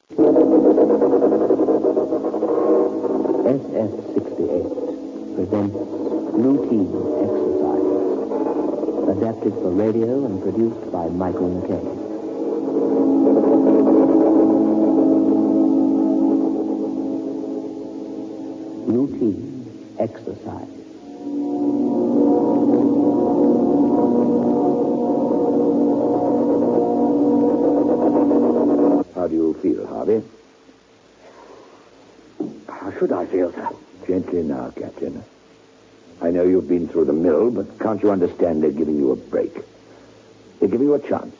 SF-68 presents Routine Exercise, adapted for radio and produced by Michael McKay. Routine Exercise. How do you feel, Harvey? How should I feel, sir? Gently now, Captain. I know you've been through the mill, but can't you understand they're giving you a break? They're giving you a chance.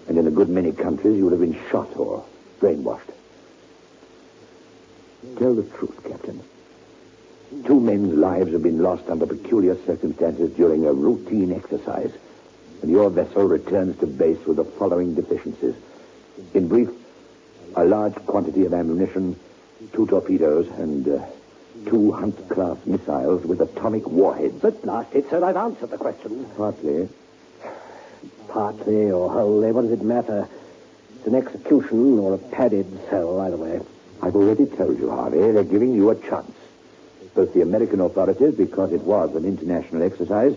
And in a good many countries, you would have been shot or brainwashed. Tell the truth, Captain. 2 men's lives have been lost under peculiar circumstances during a routine exercise, and your vessel returns to base with the following deficiencies. In brief, a large quantity of ammunition, 2 torpedoes, and 2 Hunt-class missiles with atomic warheads. But blast it, sir, I've answered the question. Partly. Partly or wholly, what does it matter? It's an execution or a padded cell, either way. I've already told you, Harvey, they're giving you a chance. Both the American authorities, because it was an international exercise,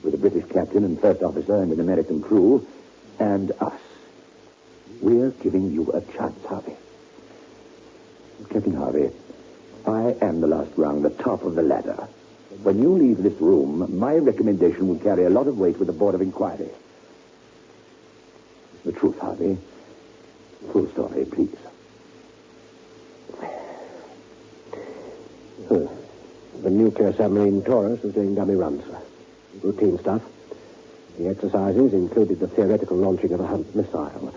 with a British captain and first officer and an American crew, and us. We're giving you a chance, Harvey. Captain Harvey, I am the last rung, the top of the ladder. When you leave this room, my recommendation will carry a lot of weight with the Board of Inquiry. The truth, Harvey. Full story, please. The nuclear submarine Taurus was doing dummy runs, sir. Routine stuff. The exercises included the theoretical launching of a Hunt missile.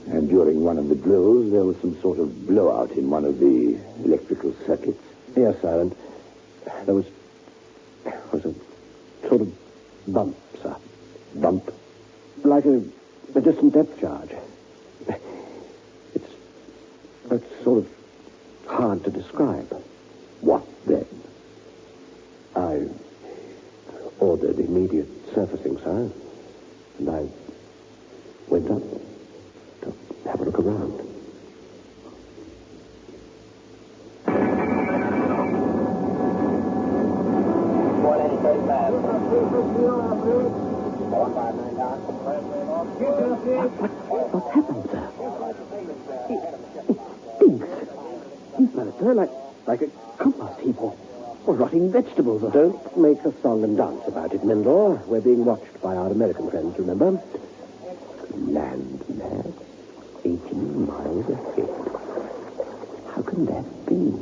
And during one of the drills, there was some sort of blowout in one of the electrical circuits. Yes, sir, and there was a sort of bump, sir. Bump? Like a distant depth charge. It's sort of hard to describe. What then? I ordered immediate surfacing, sir, and I went up to have a look around. What's happened, sir? It stinks. You smell it, sir, like a compost heap or rotting vegetables. Don't make a song and dance about it, Mendel. We're being watched by our American friends, remember? Land mass, 18 miles ahead. How can that be?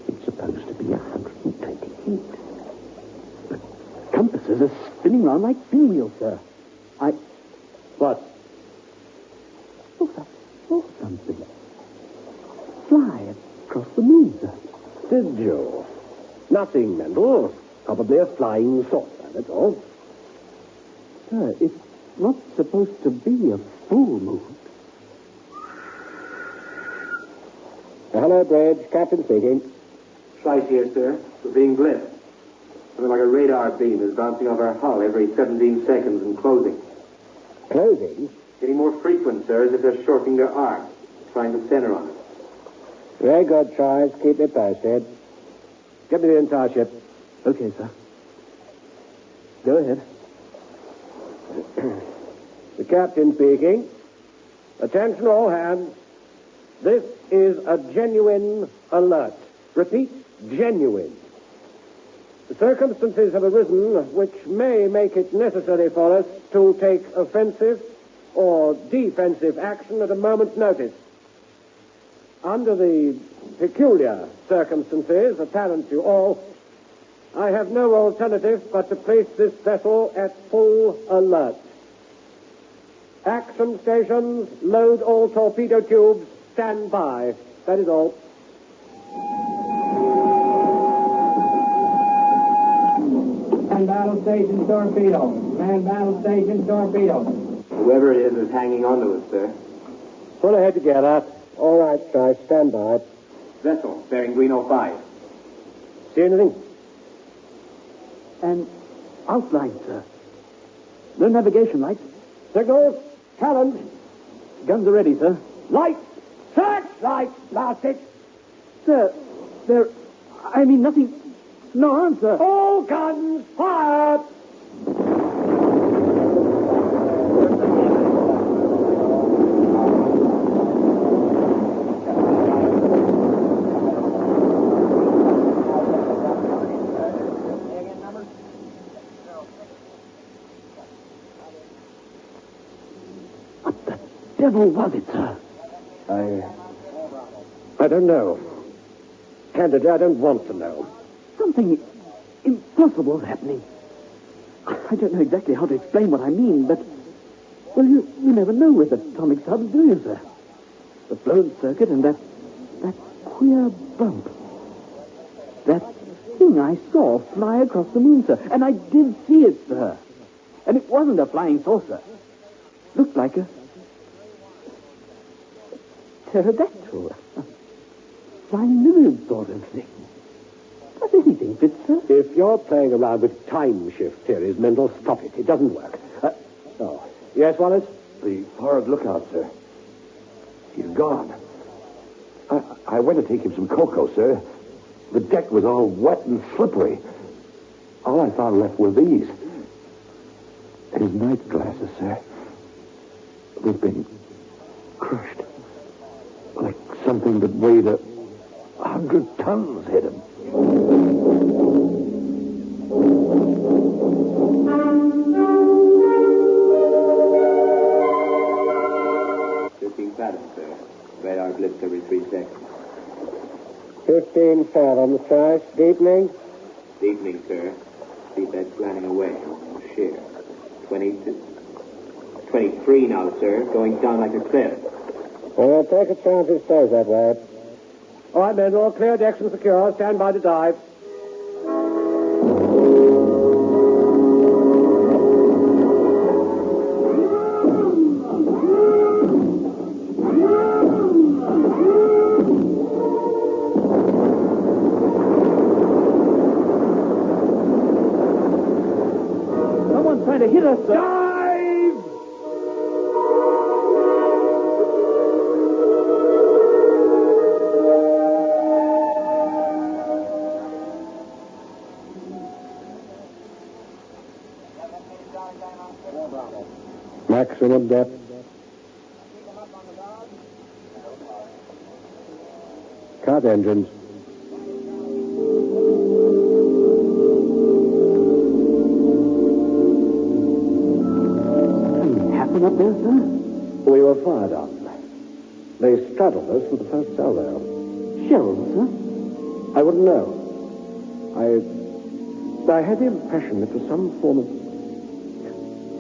It's supposed to be 120 feet. But compasses are spinning round like pinwheels, sir. What? Oh, I saw something. Fly across the moon, sir. Did you? Nothing, Mendel. Probably a flying saucer, that's all. Sir, it's not supposed to be a full moon. Hello, Bridge. Captain speaking. Slice here, sir. We're being blitzed. Something like a radar beam is bouncing off our hull every 17 seconds and closing. Closing? Getting more frequent, sir, as if they're shortening their arc, trying to center on us. Very good, Charles. Keep me posted. Get me the entire ship. Okay, sir. Go ahead. The captain speaking. Attention all hands. This is a genuine alert. Repeat, genuine. The circumstances have arisen which may make it necessary for us to take offensive or defensive action at a moment's notice. Under the peculiar circumstances apparent to all, I have no alternative but to place this vessel at full alert. Action stations, load all torpedo tubes, stand by. That is all. Man battle station torpedo. Man battle station torpedo. Whoever it is hanging on to us, sir. Pull ahead together. All right, guys, stand by. Vessel, bearing green 05. See anything? An outline, sir. No navigation lights. Signals, challenge. Guns are ready, sir. Lights! Searchlights! Blast it! Sir, I mean nothing. No answer. All guns, fire! What the devil was it, sir? I don't know. Candidly, I don't want to know. Something impossible is happening. I don't know exactly how to explain what I mean, but... Well, you never know with atomic subs, do you, sir? The blown circuit and that queer bump. That thing I saw fly across the moon, sir. And I did see it, sir. And it wasn't a flying saucer. Looked like a pterodactyl. A flying lizard sort of thing. Does anything fit, sir? If you're playing around with time shift theories, Mendel, stop it. It doesn't work. Yes, Wallace? The forward lookout, sir. He's gone. I went to take him some cocoa, sir. The deck was all wet and slippery. All I found left were these. His night glasses, sir. They've been crushed. Like something that weighed 100 tons hit him. Fathoms, sir. Radar blips every 3 seconds. 15 fathoms, sir. Deepening? Deepening, sir. Seabed slanting away. Sheer. 22. 23 now, sir. Going down like a cliff. Well, take a chance it stays that way. All right, men, all clear, decks and secure. Stand by to dive. Someone's trying to hit us, sir. Dive! Maximum depth. Cut engines. Something happened up there, sir? We were fired on. They straddled us with the first salvo. Shells, sir? I wouldn't know. I had the impression it was some form of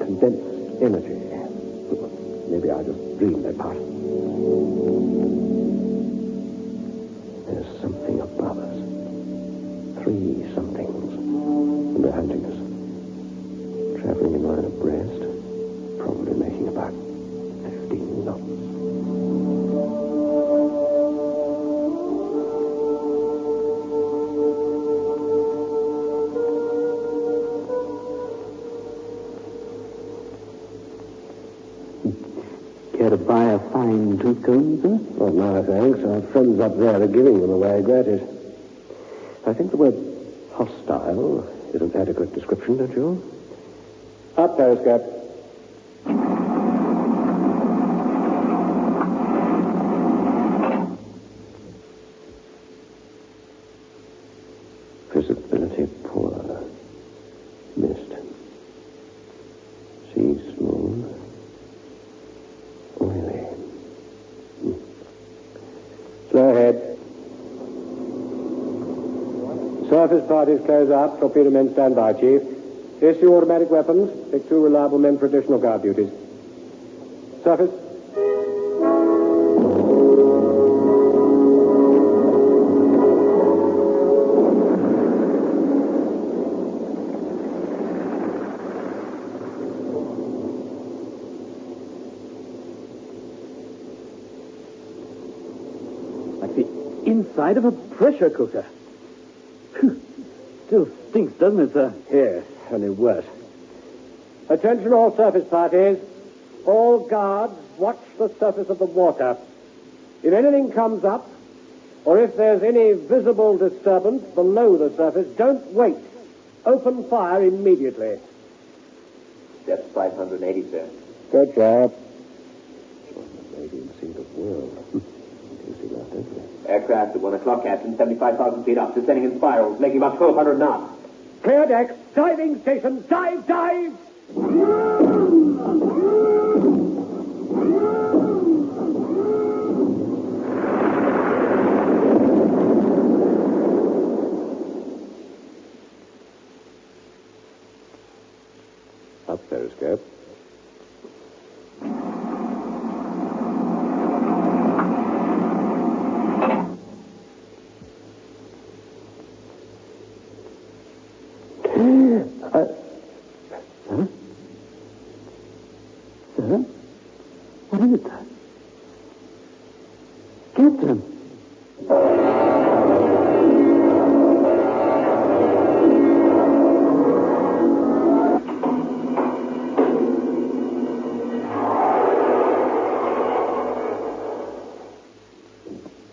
condensed energy. Maybe I just dreamed that part. There's something above us. 3 somethings. And they're hunting us. Traveling in line abreast. Probably making about 15 knots. Care to buy a fine tooth comb, sir? Not now, thanks. Our friends up there are giving them away gratis. I think the word hostile is an adequate description, don't you? Up, periscope. Visibility poor. Mist. Sea smooth. Oily. Slow ahead. Surface parties close up. Torpedo men stand by, Chief. Issue automatic weapons. Pick 2 reliable men for additional guard duties. Surface. Like the inside of a pressure cooker. Still stinks, doesn't it, sir? Yes, only worse. Attention all surface parties. All guards, watch the surface of the water. If anything comes up, or if there's any visible disturbance below the surface, don't wait. Open fire immediately. Depth 580, sir. Good job. Radiant sea of world. Easy enough, isn't it? Aircraft at 1 o'clock, Captain. 75,000 feet up. Descending in spirals, making about 1,200 knots. Clear decks. Diving station. Dive, dive! Up periscope. Sir? Sir? What is it, sir? Captain!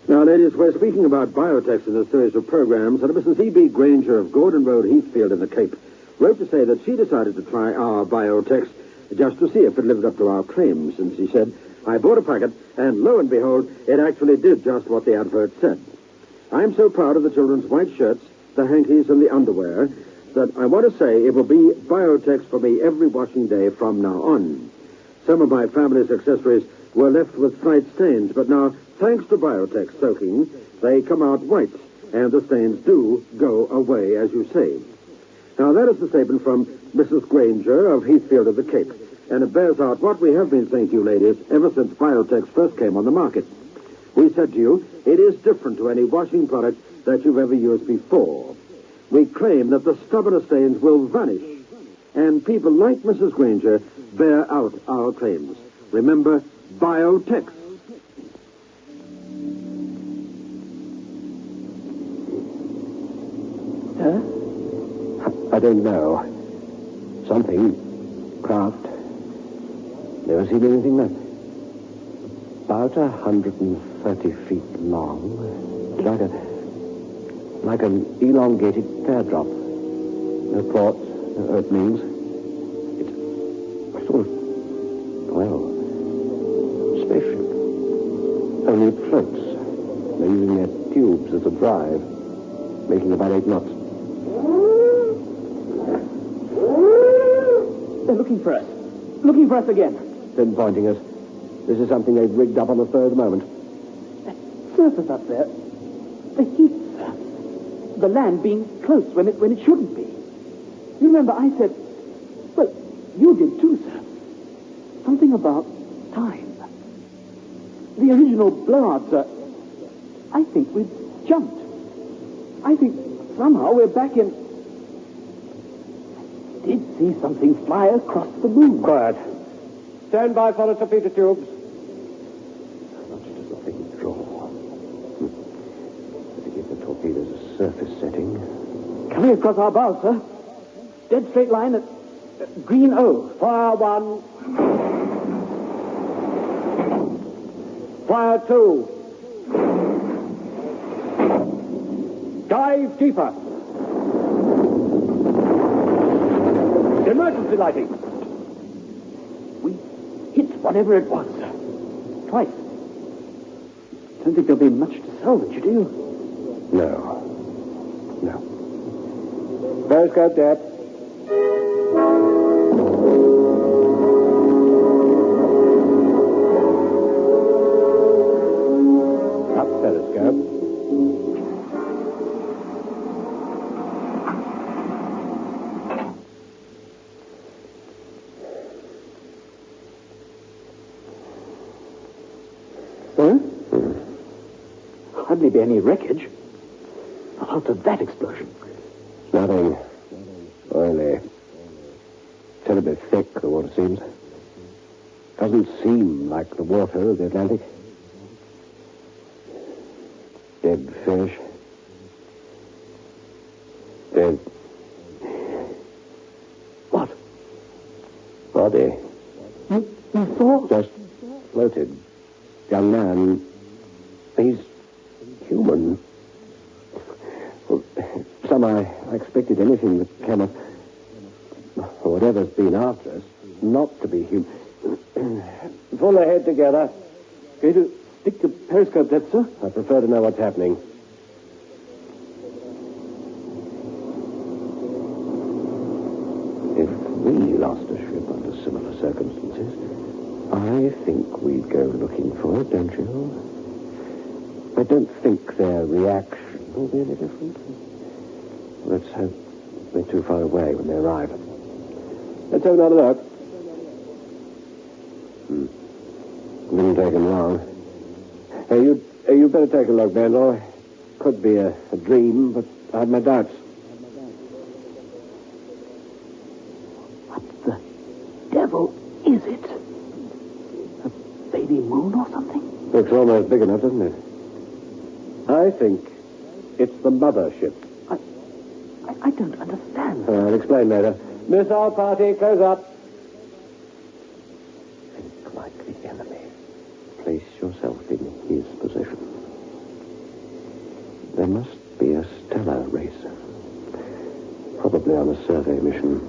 Now, ladies, we're speaking about biotechs in this series of programs, and Mrs. E.B. Granger of Gordon Road, Heathfield in the Cape wrote to say that she decided to try our biotechs just to see if it lived up to our claims. And she said, I bought a packet, and lo and behold, it actually did just what the advert said. I'm so proud of the children's white shirts, the hankies, and the underwear that I want to say it will be biotechs for me every washing day from now on. Some of my family's accessories were left with slight stains, but now, thanks to biotech soaking, they come out white, and the stains do go away, as you say. Now, that is the statement from Mrs. Granger of Heathfield of the Cape, and it bears out what we have been saying to you, ladies, ever since biotechs first came on the market. We said to you, it is different to any washing product that you've ever used before. We claim that the stubborn stains will vanish, and people like Mrs. Granger bear out our claims. Remember, biotechs. Sir? I don't know. Something. Craft. Never seen anything like about 130 feet long. Like an elongated teardrop. No ports, no openings. It's a sort of, spaceship. Only it floats. They're using their tubes as a drive, making about 8 knots. They're looking for us. Looking for us again. Pinpointing us. This is something they've rigged up on the spur of the moment. That surface up there. The heat, sir. The land being close when it shouldn't be. You remember I said... Well, you did too, sir. Something about time. The original blowout, sir. I think we've jumped. I think somehow we're back in... I did see something fly across the moon. Quiet. Stand by for the torpedo tubes. How much does the thing draw? Better give the torpedoes a surface setting. Coming across our bow, sir. Dead straight line at green O. Fire 1. Fire 2. Dive deeper. Emergency lighting. We hit whatever it was, sir. Twice. Don't think there'll be much to salvage, do you? No. Periscope depth. Up periscope. Sir? Hardly be any wreckage. Not after that explosion. Nothing. Oily. Terribly thick, the water seems. Doesn't seem like the water of the Atlantic. Dead fish. Dead. What? Body. You saw? Just floated. Young man. He's human. Well, some I expected anything that came up, or whatever's been after us, not to be human. Pull ahead together. Going to stick the periscope depth, sir? I prefer to know what's happening. If we lost a ship under similar circumstances, I think we'd go looking for it, don't you? I don't think their reaction will be any different. Let's hope they're too far away when they arrive. Let's have another look. Didn't take him long. Hey, you better take a look, Bendel. Could be a dream, but I had my doubts. What the devil is it? A baby moon or something? Looks almost big enough, doesn't it? I think it's the mothership. I don't understand. I'll explain later. Missile party, close up. Think like the enemy. Place yourself in his position. There must be a stellar racer. Probably on a survey mission.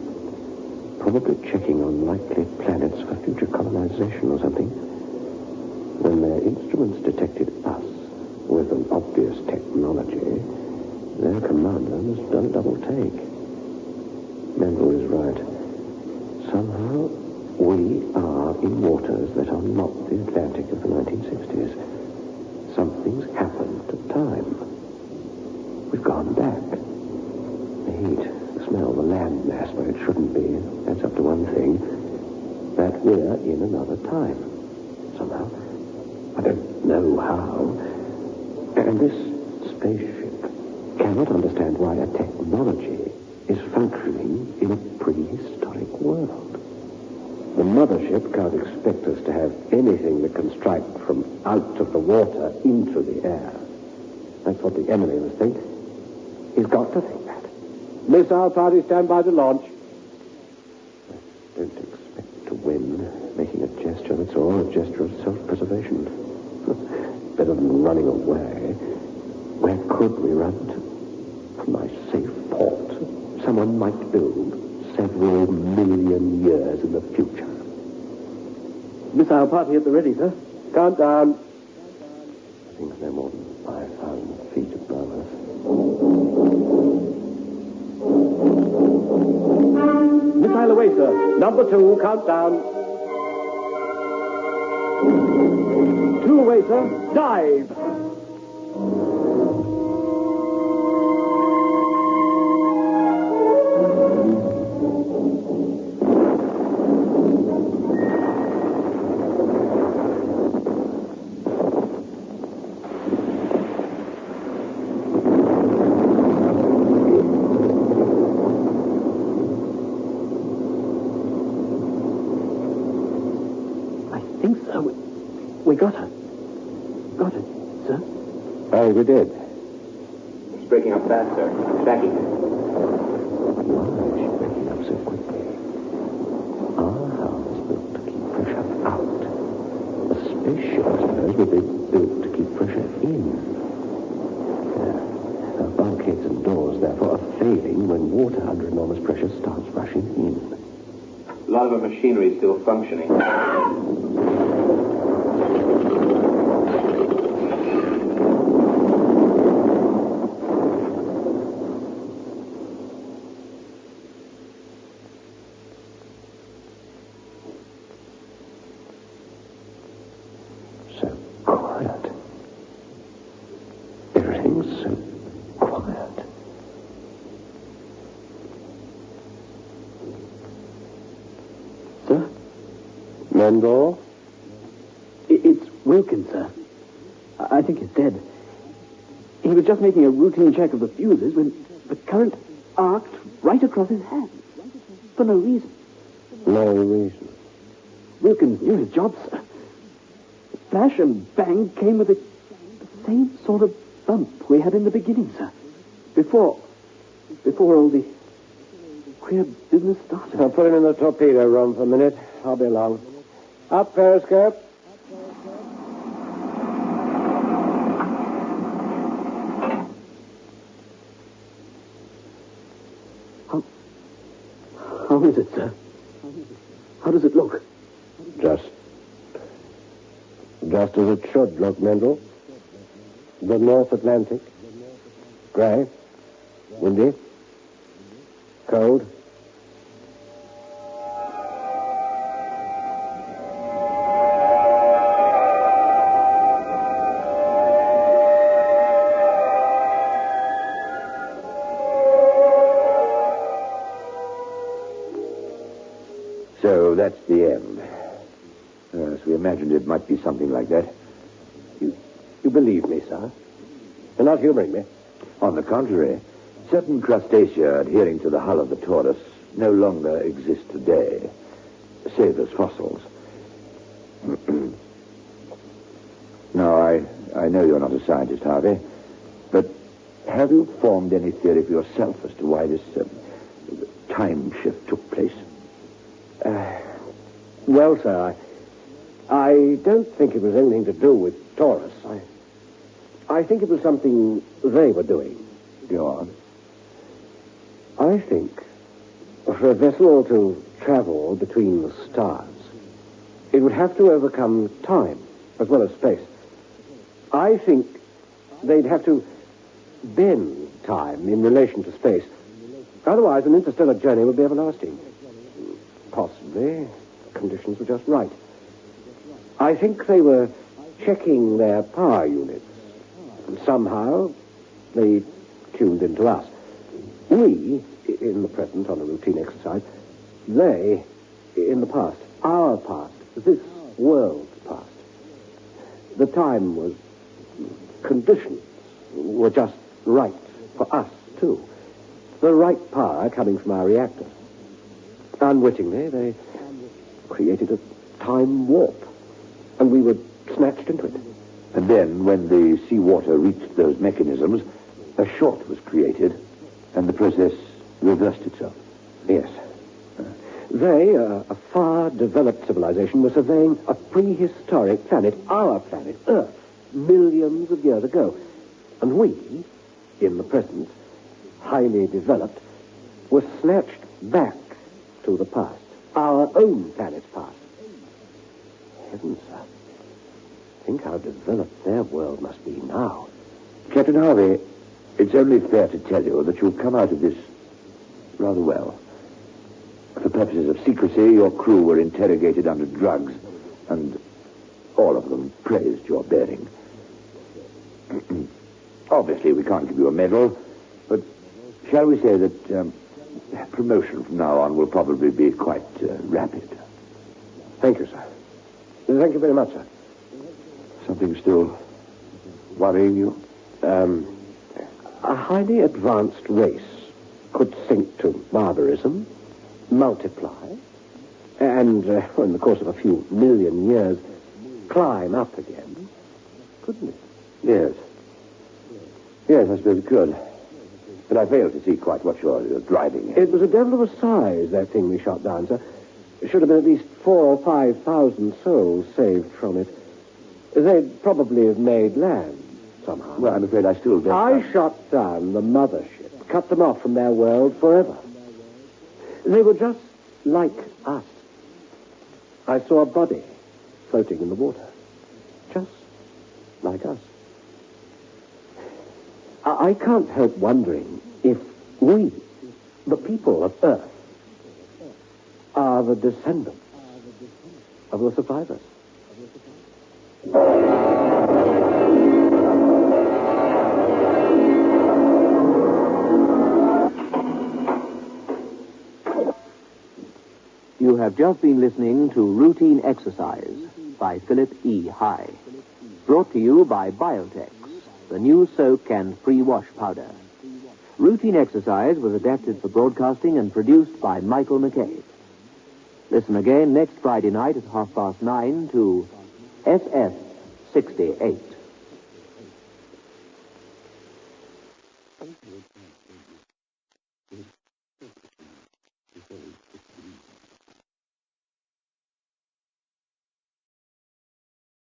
Probably checking on likely planets for future colonization or something. When their instruments detected us with an obvious technology, their commander must have done a double take. Mendel is right. Somehow, we are in waters that are not the Atlantic of the 1960s. Something's happened to time. We've gone back. The heat, the smell, the land mass where it shouldn't be, that's up to one thing. That we're in another time. Somehow. I don't know how. And this spaceship cannot understand why a technology is functioning in a prehistoric world. The mothership can't expect us to have anything that can strike from out of the water into the air. That's what the enemy must think. He's got to think that. Missile party, stand by to launch. I don't expect to win. Making a gesture, that's all. A gesture of self-preservation. Better than running away. Where could we run to? From my safe port. Someone might build several million years in the future. Missile party at the ready, sir. Countdown. I think they're more than 5,000 feet above us. Missile away, sir. Number 2, countdown. 2 away, sir. Dive! We got her. Got it, sir? Oh, we did. It's breaking up fast, sir. Tracking her. Why is she breaking up so quickly? Our hull was built to keep pressure out. A spaceship, I suppose, would be built to keep pressure in. Our bulkheads and doors, therefore, are failing when water under enormous pressure starts rushing in. A lot of our machinery is still functioning. Mendel? It's Wilkins, sir. I think he's dead. He was just making a routine check of the fuses when the current arced right across his hands. For no reason. No reason. Wilkins knew his job, sir. The flash and bang came with the same sort of bump we had in the beginning, sir. Before all the queer business started. I'll put him in the torpedo room for a minute. I'll be along. Up, periscope. How is it, sir? How does it look? Just as it should look, Mendel. The North Atlantic. Gray. Windy. Cold. So that's the end. Yes, we imagined it might be something like that. You believe me, sir? You're not humoring me. On the contrary, certain crustacea adhering to the hull of the Taurus no longer exist today, save as fossils. Now, I know you're not a scientist, Harvey, but have you formed any theory for yourself as to why this time shift took place? Well, sir, I don't think it was anything to do with Taurus. I think it was something they were doing. Go on. I think for a vessel to travel between the stars, it would have to overcome time as well as space. I think they'd have to bend time in relation to space. Otherwise, an interstellar journey would be everlasting. Possibly, conditions were just right. I think they were checking their power units. And somehow, they tuned into us. We, in the present, on a routine exercise. They, in the past. Our past. This world's past. The time was... Conditions were just right for us, too. The right power coming from our reactors. Unwittingly, they created a time warp. And we were snatched into it. And then, when the seawater reached those mechanisms, a short was created, and the process reversed itself. Yes. They, a far-developed civilization, were surveying a prehistoric planet, our planet, Earth, millions of years ago. And we, in the present, highly developed, were snatched back to the past, our own planet's past. Heavens, sir. Think how developed their world must be now. Captain Harvey, it's only fair to tell you that you've come out of this rather well. For purposes of secrecy, your crew were interrogated under drugs, and all of them praised your bearing. Obviously, we can't give you a medal, but shall we say that promotion from now on will probably be quite rapid? Thank you, sir. Thank you very much, sir. Something still worrying you? A highly advanced race could sink to barbarism, multiply, and in the course of a few million years, climb up again, couldn't it? Yes. Yes, I suppose it could. But I fail to see quite what you're driving at. It was a devil of a size, that thing we shot down, sir. It should have been at least 4,000 or 5,000 souls saved from it. They'd probably have made land somehow. Well, I'm afraid I still don't... I shot down the mothership, cut them off from their world forever. They were just like us. I saw a body floating in the water, just like us. I can't help wondering if we, the people of Earth, are the descendants of the survivors. You have just been listening to Routine Exercise by Philip E. High. Brought to you by Biotex, the new soak and free wash powder. Routine Exercise was adapted for broadcasting and produced by Michael McKay. Listen again next Friday night at 9:30 to FF 68.